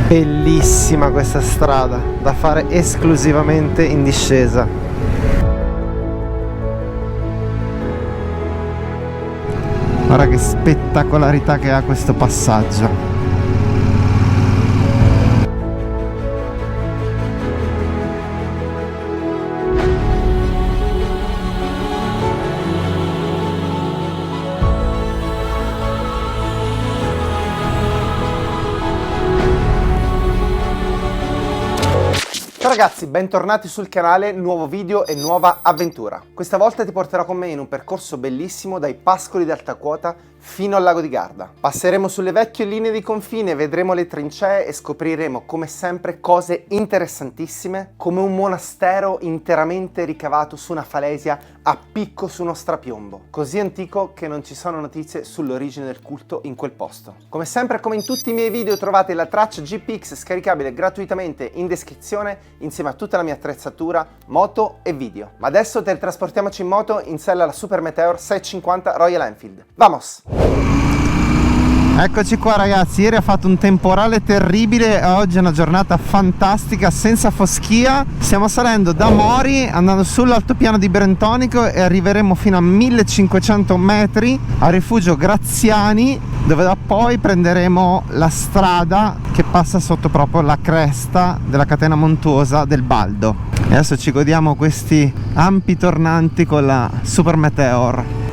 Bellissima questa strada, da fare esclusivamente in discesa. Guarda che spettacolarità che ha questo passaggio. Ciao ragazzi, bentornati sul canale, nuovo video e nuova avventura. Questa volta ti porterò con me in un percorso bellissimo dai Pascoli d'Alta Quota fino al lago di Garda. Passeremo sulle vecchie linee di confine, vedremo le trincee e scopriremo come sempre cose interessantissime, come un monastero interamente ricavato su una falesia a picco su uno strapiombo, così antico che non ci sono notizie sull'origine del culto in quel posto. Come sempre, come in tutti i miei video, trovate la traccia GPX scaricabile gratuitamente in descrizione insieme a tutta la mia attrezzatura, moto e video. Ma adesso teletrasportiamoci in moto in sella alla Super Meteor 650 Royal Enfield. Vamos! Eccoci qua ragazzi, ieri ha fatto un temporale terribile e oggi è una giornata fantastica senza foschia. Stiamo salendo da Mori andando sull'altopiano di Brentonico e arriveremo fino a 1500 metri a rifugio Graziani, dove da poi prenderemo la strada che passa sotto proprio la cresta della catena montuosa del Baldo. E adesso ci godiamo questi ampi tornanti con la Super Meteor.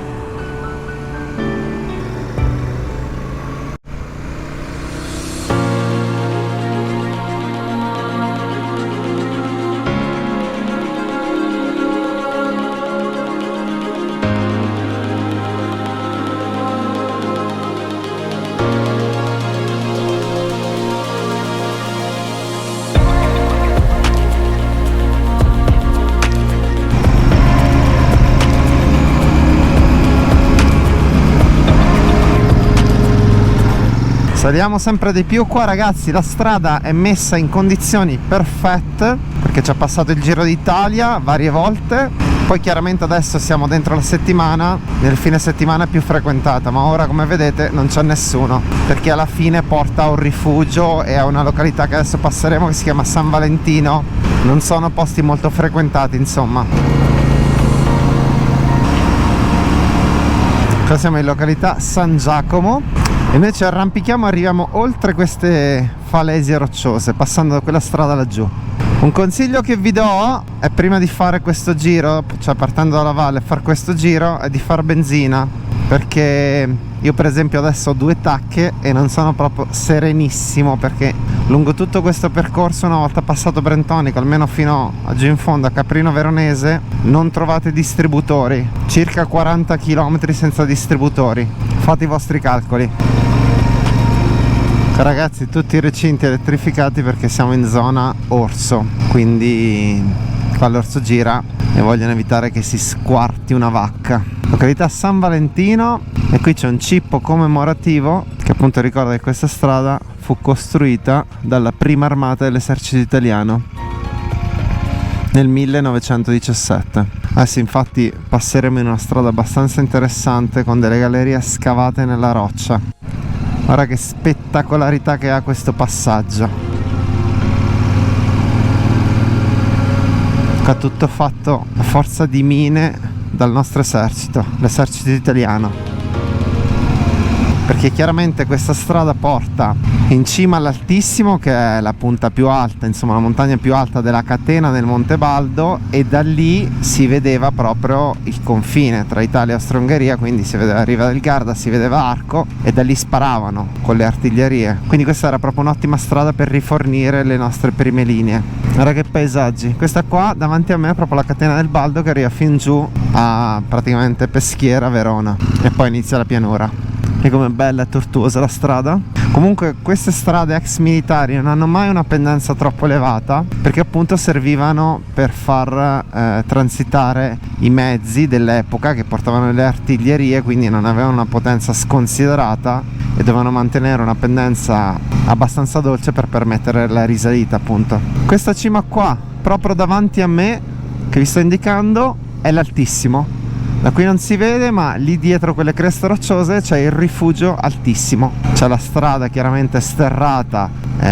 Saliamo sempre di più qua ragazzi, la strada è messa in condizioni perfette perché ci ha passato il Giro d'Italia varie volte. Poi chiaramente adesso siamo dentro la settimana, nel fine settimana più frequentata, ma ora come vedete non c'è nessuno perché alla fine porta a un rifugio e a una località che adesso passeremo che si chiama San Valentino. Non sono posti molto frequentati insomma. Qua siamo in località San Giacomo e noi ci arrampichiamo e arriviamo oltre queste falesie rocciose passando da quella strada laggiù. Un consiglio che vi do è prima di fare questo giro, cioè partendo dalla valle, fare questo giro è di far benzina, perché io per esempio adesso ho 2 tacche e non sono proprio serenissimo perché lungo tutto questo percorso, una volta passato Brentonico, almeno fino a giù in fondo a Caprino Veronese, non trovate distributori, circa 40 km senza distributori, fate i vostri calcoli. Ragazzi, tutti i recinti elettrificati perché siamo in zona orso, quindi qua l'orso gira e vogliono evitare che si squarti una vacca. Località San Valentino, e qui c'è un cippo commemorativo che appunto ricorda che questa strada fu costruita dalla prima armata dell'esercito italiano nel 1917. Adesso infatti passeremo in una strada abbastanza interessante con delle gallerie scavate nella roccia. Guarda che spettacolarità che ha questo passaggio. Qua tutto fatto a forza di mine dal nostro esercito, l'esercito italiano. Perché chiaramente questa strada porta in cima all'Altissimo, che è la punta più alta, insomma la montagna più alta della catena del Monte Baldo, e da lì si vedeva proprio il confine tra Italia e Austria-Ungheria, quindi si vedeva Riva del Garda, si vedeva Arco e da lì sparavano con le artiglierie, quindi questa era proprio un'ottima strada per rifornire le nostre prime linee. Guarda che paesaggi, questa qua davanti a me è proprio la catena del Baldo che arriva fin giù a praticamente Peschiera, Verona, e poi inizia la pianura. E com'è bella e tortuosa la strada. Comunque queste strade ex militari non hanno mai una pendenza troppo elevata perché appunto servivano per far transitare i mezzi dell'epoca che portavano le artiglierie, quindi non avevano una potenza sconsiderata e dovevano mantenere una pendenza abbastanza dolce per permettere la risalita appunto. Questa cima qua proprio davanti a me che vi sto indicando è l'Altissimo. Da qui non si vede, ma lì dietro quelle creste rocciose c'è il rifugio altissimo. C'è la strada chiaramente sterrata,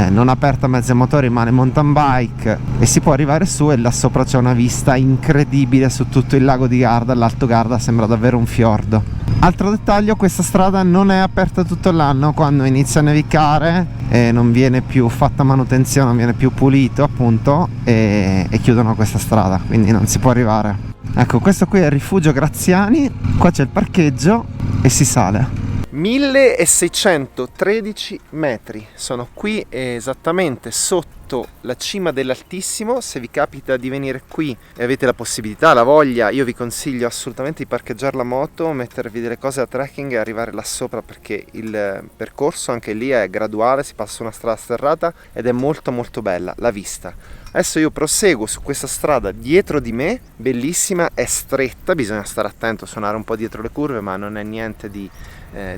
non aperta a mezzi a motori ma alle mountain bike, e si può arrivare su, e là sopra c'è una vista incredibile su tutto il lago di Garda. L'Alto Garda sembra davvero un fiordo. Altro dettaglio, questa strada non è aperta tutto l'anno. Quando inizia a nevicare non viene più fatta manutenzione, non viene più pulito appunto, e chiudono questa strada, quindi non si può arrivare. Ecco, questo qui è il rifugio Graziani, qua c'è il parcheggio e si sale. 1613 metri, sono qui esattamente sotto la cima dell'Altissimo. Se vi capita di venire qui e avete la possibilità, la voglia, io vi consiglio assolutamente di parcheggiare la moto, mettervi delle cose da trekking e arrivare là sopra, perché il percorso anche lì è graduale, si passa su una strada sterrata ed è molto molto bella la vista. Adesso io proseguo su questa strada dietro di me, bellissima, è stretta, bisogna stare attento a suonare un po' dietro le curve, ma non è niente di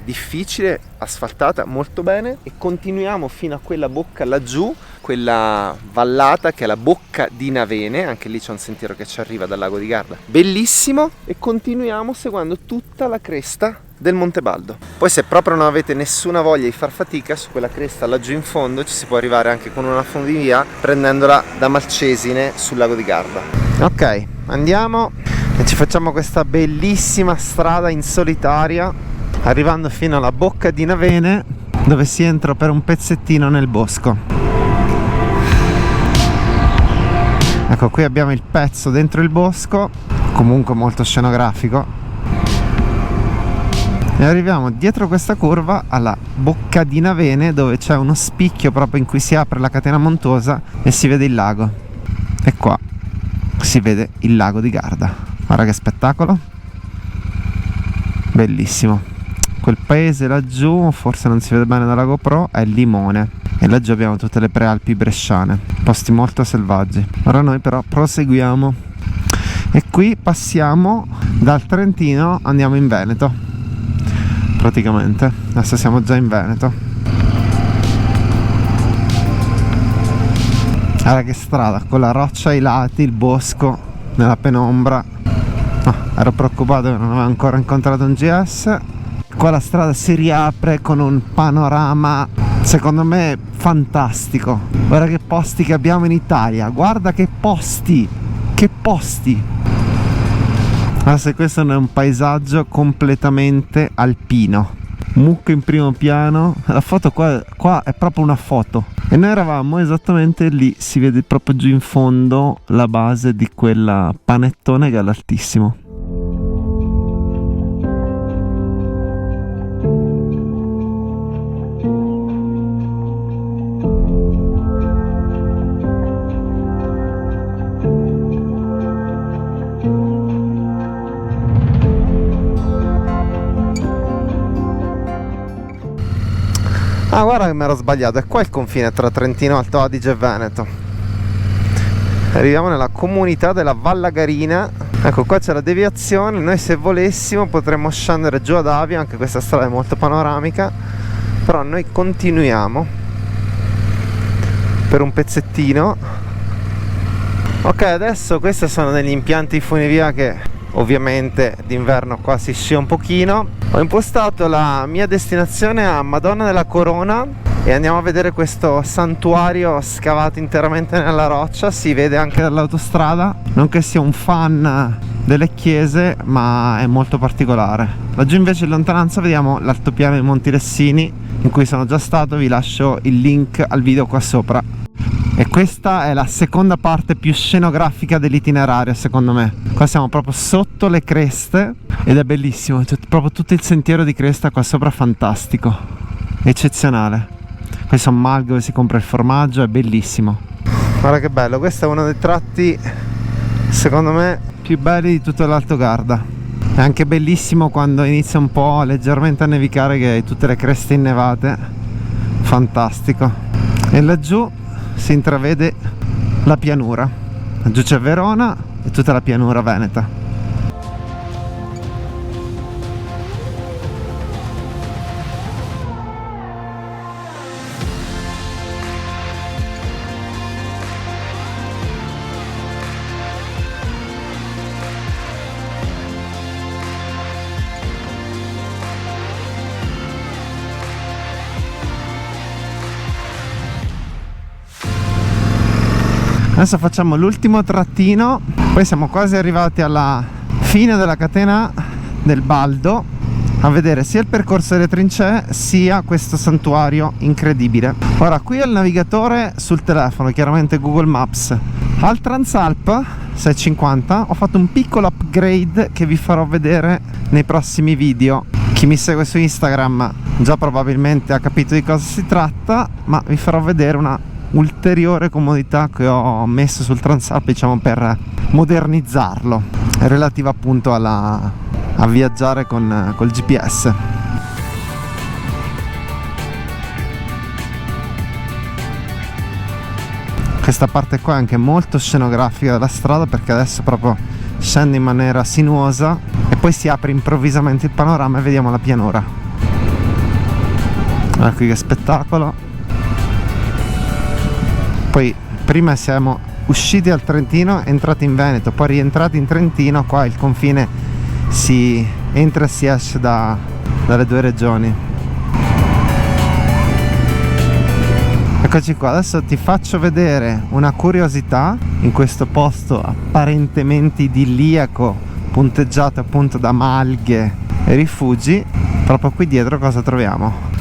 difficile, asfaltata molto bene, e continuiamo fino a quella bocca laggiù, quella vallata che è la Bocca di Navene. Anche lì c'è un sentiero che ci arriva dal lago di Garda, bellissimo, e continuiamo seguendo tutta la cresta del Monte Baldo. Poi se proprio non avete nessuna voglia di far fatica, su quella cresta laggiù in fondo ci si può arrivare anche con una funivia, prendendola da Malcesine sul lago di Garda. Ok, andiamo e ci facciamo questa bellissima strada in solitaria, arrivando fino alla Bocca di Navene, dove si entra per un pezzettino nel bosco. Ecco, qui abbiamo il pezzo dentro il bosco, comunque molto scenografico, e arriviamo dietro questa curva alla Bocca di Navene, dove c'è uno spicchio proprio in cui si apre la catena montuosa e si vede il lago. E qua si vede il lago di Garda. Guarda che spettacolo, bellissimo. Quel paese laggiù, forse non si vede bene dalla GoPro, è Limone, e laggiù abbiamo tutte le prealpi bresciane, posti molto selvaggi. Ora noi però proseguiamo e qui passiamo dal Trentino, andiamo in Veneto praticamente. Adesso siamo già in Veneto. Guarda che strada, con la roccia ai lati, il bosco nella penombra. Ero preoccupato che non avevo ancora incontrato un GS. Qua la strada si riapre con un panorama secondo me fantastico. Guarda che posti che abbiamo in Italia, guarda che posti, che posti. Ma se questo non è un paesaggio completamente alpino, mucche in primo piano, la foto qua è proprio una foto, e noi eravamo esattamente lì, si vede proprio giù in fondo la base di quella panettone che è all'Altissimo. Ah, guarda che mi ero sbagliato, è qua il confine tra Trentino, Alto Adige e Veneto. Arriviamo nella comunità della Vallagarina. Ecco, qua c'è la deviazione. Noi se volessimo potremmo scendere giù ad Avio, anche questa strada è molto panoramica, però noi continuiamo per un pezzettino. Ok, adesso questi sono degli impianti di funivia che ovviamente d'inverno qua si scia un pochino. Ho impostato la mia destinazione a Madonna della Corona e andiamo a vedere questo santuario scavato interamente nella roccia. Si vede anche dall'autostrada. Non che sia un fan delle chiese, ma è molto particolare. Laggiù invece in lontananza vediamo l'altopiano dei Monti Lessini, in cui sono già stato. Vi lascio il link al video qua sopra. E questa è la seconda parte più scenografica dell'itinerario, secondo me. Qua siamo proprio sotto le creste ed è bellissimo, c'è proprio tutto il sentiero di cresta qua sopra, fantastico, eccezionale. Qui sono Malghe dove si compra il formaggio, è bellissimo. Guarda che bello, questo è uno dei tratti secondo me più belli di tutto l'Alto Garda. È anche bellissimo quando inizia un po' leggermente a nevicare, che hai tutte le creste innevate, fantastico. E laggiù si intravede la pianura, laggiù c'è Verona e tutta la pianura veneta. Adesso facciamo l'ultimo trattino, poi siamo quasi arrivati alla fine della catena del Baldo, a vedere sia il percorso delle trincee sia questo santuario incredibile. Ora qui ho il navigatore sul telefono, chiaramente Google Maps. Al Transalp 650 ho fatto un piccolo upgrade che vi farò vedere nei prossimi video. Chi mi segue su Instagram già probabilmente ha capito di cosa si tratta, ma vi farò vedere una ulteriore comodità che ho messo sul Transalp, diciamo, per modernizzarlo, relativa appunto a viaggiare col GPS. Questa parte qua è anche molto scenografica della strada, perché adesso proprio scende in maniera sinuosa e poi si apre improvvisamente il panorama e vediamo la pianura. Guarda qui che spettacolo. Poi prima siamo usciti dal Trentino, entrati in Veneto, poi rientrati in Trentino. Qua il confine si entra e si esce dalle due regioni. Eccoci qua, adesso ti faccio vedere una curiosità in questo posto apparentemente idilliaco, punteggiato appunto da malghe e rifugi. Proprio qui dietro cosa troviamo?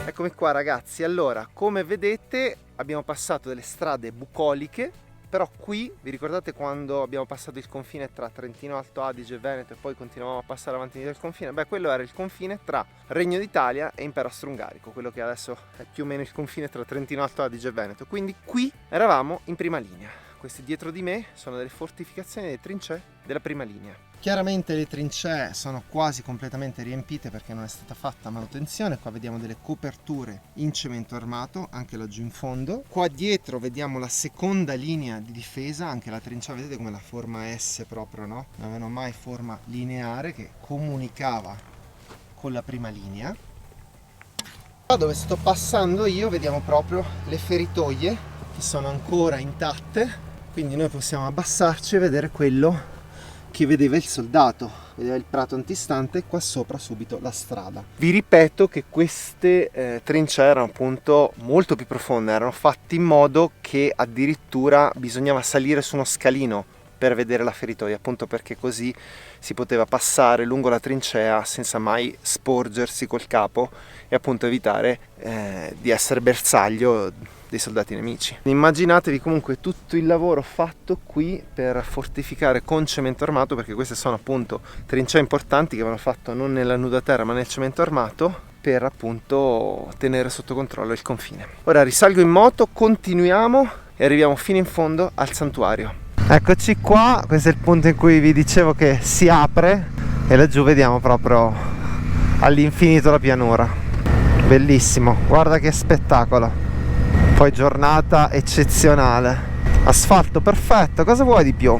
Eccomi qua ragazzi, allora come vedete abbiamo passato delle strade bucoliche, però qui vi ricordate quando abbiamo passato il confine tra Trentino Alto Adige e Veneto e poi continuavamo a passare avanti del confine? Beh, quello era il confine tra Regno d'Italia e Impero Austro-Ungarico, quello che adesso è più o meno il confine tra Trentino Alto Adige e Veneto. Quindi qui eravamo in prima linea. Questi dietro di me sono delle fortificazioni, delle trincee della prima linea. Chiaramente le trincee sono quasi completamente riempite perché non è stata fatta manutenzione. Qua vediamo delle coperture in cemento armato, anche laggiù in fondo. Qua dietro vediamo la seconda linea di difesa, anche la trincea vedete come la forma S proprio, no? Non avevano mai forma lineare che comunicava con la prima linea. Qua dove sto passando io vediamo proprio le feritoie che sono ancora intatte, quindi noi possiamo abbassarci e vedere quello che vedeva il soldato, vedeva il prato antistante e qua sopra subito la strada. Vi ripeto che queste trincee erano appunto molto più profonde, erano fatte in modo che addirittura bisognava salire su uno scalino per vedere la feritoia, appunto perché così si poteva passare lungo la trincea senza mai sporgersi col capo e appunto evitare di essere bersaglio dei soldati nemici. Immaginatevi comunque tutto il lavoro fatto qui per fortificare con cemento armato, perché queste sono appunto trincee importanti che avevano fatto non nella nuda terra ma nel cemento armato, per appunto tenere sotto controllo il confine. Ora risalgo in moto, continuiamo e arriviamo fino in fondo al santuario. Eccoci qua, questo è il punto in cui vi dicevo che si apre e laggiù vediamo proprio all'infinito la pianura. Bellissimo, guarda che spettacolo. Poi giornata eccezionale, asfalto perfetto, cosa vuoi di più?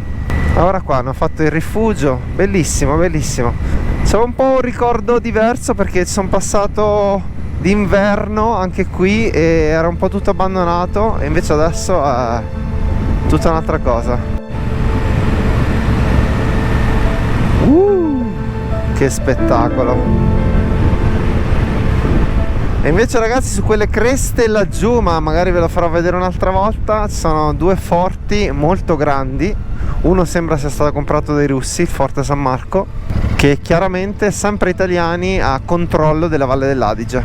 Ora qua hanno fatto il rifugio, bellissimo, bellissimo. C'è un po' un ricordo diverso perché sono passato d'inverno anche qui e era un po' tutto abbandonato, e invece adesso è tutta un'altra cosa. Che spettacolo! E invece ragazzi su quelle creste laggiù, ma magari ve lo farò vedere un'altra volta, ci sono due forti molto grandi. Uno sembra sia stato comprato dai russi, il Forte San Marco, che chiaramente sempre italiani a controllo della Valle dell'Adige.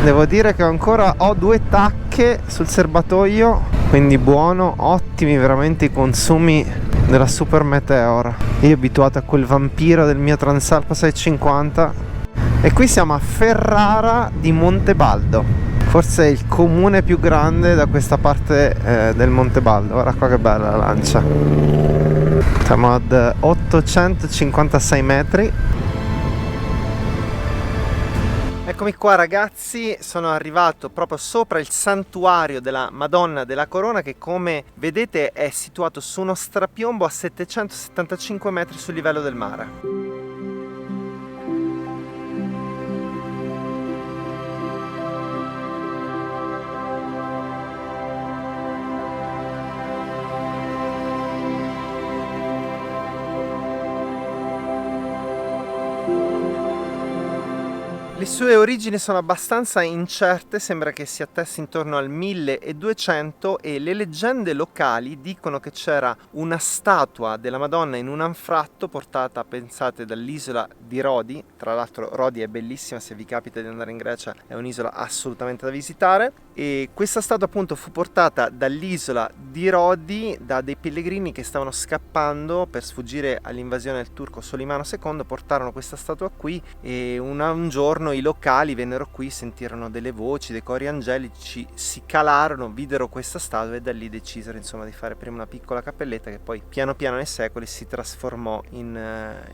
Devo dire che ancora ho 2 tacche sul serbatoio, quindi buono, ottimi veramente i consumi della Super Meteor. Io abituato a quel vampiro del mio Transalp 650. E qui siamo a Ferrara di Montebaldo, forse è il comune più grande da questa parte del Montebaldo. Guarda qua che bella la lancia. Siamo ad 856 metri. Eccomi qua ragazzi, sono arrivato proprio sopra il santuario della Madonna della Corona, che come vedete è situato su uno strapiombo a 775 metri sul livello del mare. Le sue origini sono abbastanza incerte, sembra che si attesti intorno al 1200 e le leggende locali dicono che c'era una statua della Madonna in un anfratto portata, pensate, dall'isola di Rodi. Tra l'altro Rodi è bellissima, se vi capita di andare in Grecia è un'isola assolutamente da visitare, e questa statua appunto fu portata dall'isola di Rodi da dei pellegrini che stavano scappando per sfuggire all'invasione del turco Solimano II. Portarono questa statua qui e un giorno i locali vennero qui, sentirono delle voci, dei cori angelici, si calarono, videro questa statua e da lì decisero insomma di fare prima una piccola cappelletta che poi piano piano nei secoli si trasformò in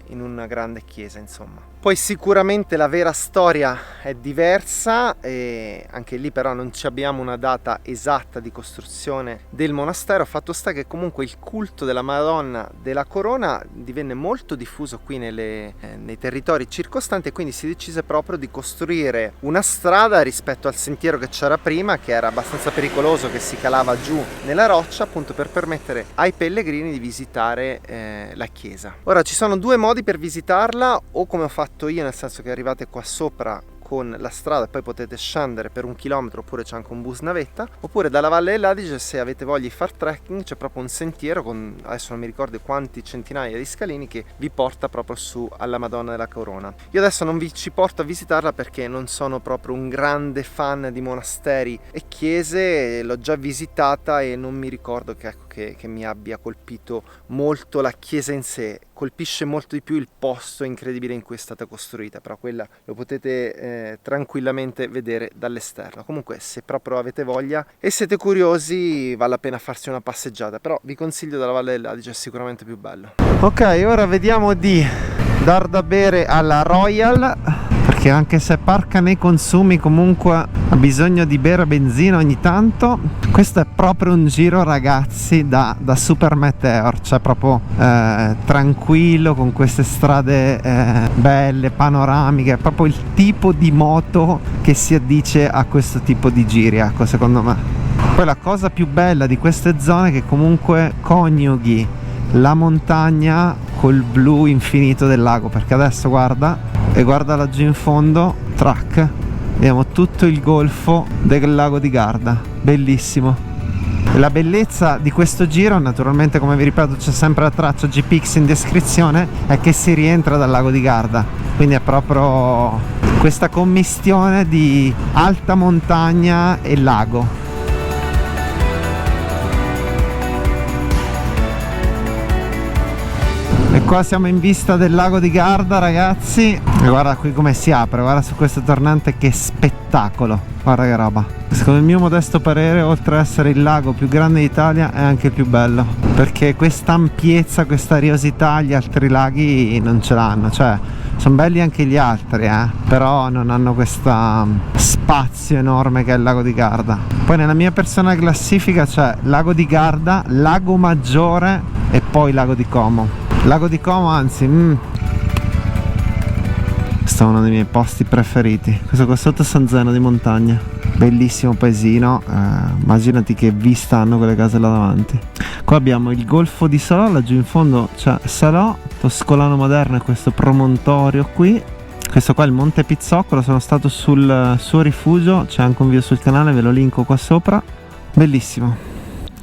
una grande chiesa insomma. Poi sicuramente la vera storia è diversa e anche lì però non ci abbiamo una data esatta di costruzione del monastero. Fatto sta che comunque il culto della Madonna della Corona divenne molto diffuso qui nei territori circostanti e quindi si decise proprio di costruire una strada rispetto al sentiero che c'era prima, che era abbastanza pericoloso, che si calava giù nella roccia, appunto per permettere ai pellegrini di visitare la chiesa. Ora ci sono due modi per visitarla, o come ho fatto io, nel senso che arrivate qua sopra con la strada e poi potete scendere per 1 chilometro, oppure c'è anche un bus navetta, oppure dalla Valle dell'Adige, se avete voglia di far trekking, c'è proprio un sentiero con, adesso non mi ricordo quanti centinaia di scalini, che vi porta proprio su alla Madonna della Corona. Io adesso non vi ci porto a visitarla perché non sono proprio un grande fan di monasteri e chiese, l'ho già visitata e non mi ricordo che mi abbia colpito molto la chiesa in sé. Colpisce molto di più il posto incredibile in cui è stata costruita, però quella lo potete tranquillamente vedere dall'esterno. Comunque, se proprio avete voglia e siete curiosi, vale la pena farsi una passeggiata, però vi consiglio dalla Valle dell'Adige, è sicuramente più bello. Ok, ora vediamo di dar da bere alla Royal, perché anche se parca nei consumi comunque ha bisogno di bere benzina ogni tanto. Questo è proprio un giro, ragazzi, da Super Meteor, cioè proprio tranquillo, con queste strade belle, panoramiche, è proprio il tipo di moto che si addice a questo tipo di giri, ecco, secondo me. Poi la cosa più bella di queste zone è che comunque coniughi la montagna col blu infinito del lago, perché adesso guarda, e guarda laggiù in fondo, track, vediamo tutto il golfo del lago di Garda, bellissimo. E la bellezza di questo giro, naturalmente, come vi ripeto, c'è sempre la traccia GPX in descrizione, è che si rientra dal lago di Garda, quindi è proprio questa commistione di alta montagna e lago. E qua siamo in vista del lago di Garda, ragazzi, e guarda qui come si apre, guarda su questo tornante, che spettacolo, guarda che roba. Secondo il mio modesto parere, oltre ad essere il lago più grande d'Italia, è anche il più bello, perché questa ampiezza, questa ariosità gli altri laghi non ce l'hanno. Cioè, sono belli anche gli altri, però non hanno questo spazio enorme che è il lago di Garda. Poi nella mia personale classifica c'è lago di Garda, lago Maggiore e poi lago di Como. Lago di Como, anzi, questo è uno dei miei posti preferiti. Questo qua sotto è San Zeno di Montagna, bellissimo paesino, immaginati che vista hanno quelle case là davanti. Qua abbiamo il golfo di Salò, laggiù in fondo c'è Salò, Toscolano Moderno e questo promontorio qui. Questo qua è il Monte Pizzoccolo, sono stato sul suo rifugio, c'è anche un video sul canale, ve lo linko qua sopra, bellissimo.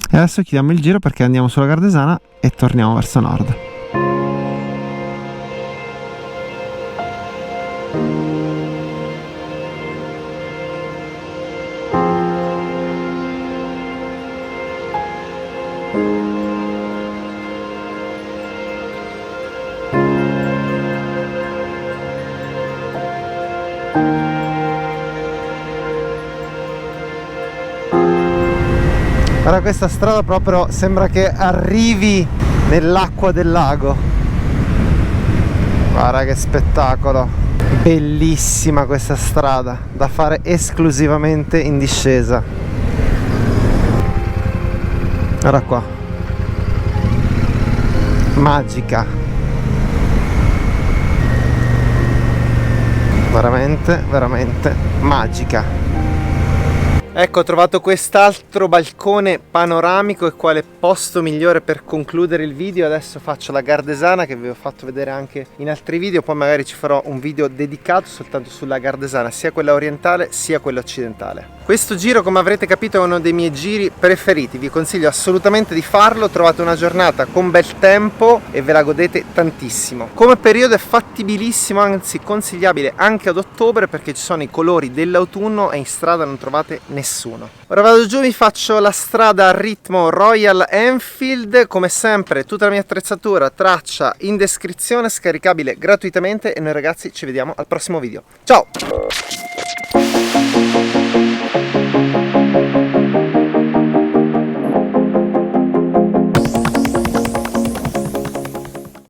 E adesso chiudiamo il giro perché andiamo sulla Gardesana e torniamo verso nord. Guarda, questa strada proprio sembra che arrivi nell'acqua del lago. Guarda che spettacolo, bellissima questa strada, da fare esclusivamente in discesa. Guarda qua, magica, veramente veramente magica. Ecco, ho trovato quest'altro balcone panoramico e quale posto migliore per concludere il video. Adesso faccio la Gardesana che vi ho fatto vedere anche in altri video, poi magari ci farò un video dedicato soltanto sulla Gardesana, sia quella orientale sia quella occidentale. Questo giro, come avrete capito, è uno dei miei giri preferiti, vi consiglio assolutamente di farlo. Trovate una giornata con bel tempo e ve la godete tantissimo. Come periodo è fattibilissimo, anzi consigliabile anche ad ottobre, perché ci sono i colori dell'autunno e in strada non trovate nessuno. Ora vado giù, vi faccio la strada a ritmo Royal Enfield. Come sempre tutta la mia attrezzatura, traccia in descrizione, scaricabile gratuitamente, e noi ragazzi ci vediamo al prossimo video. Ciao!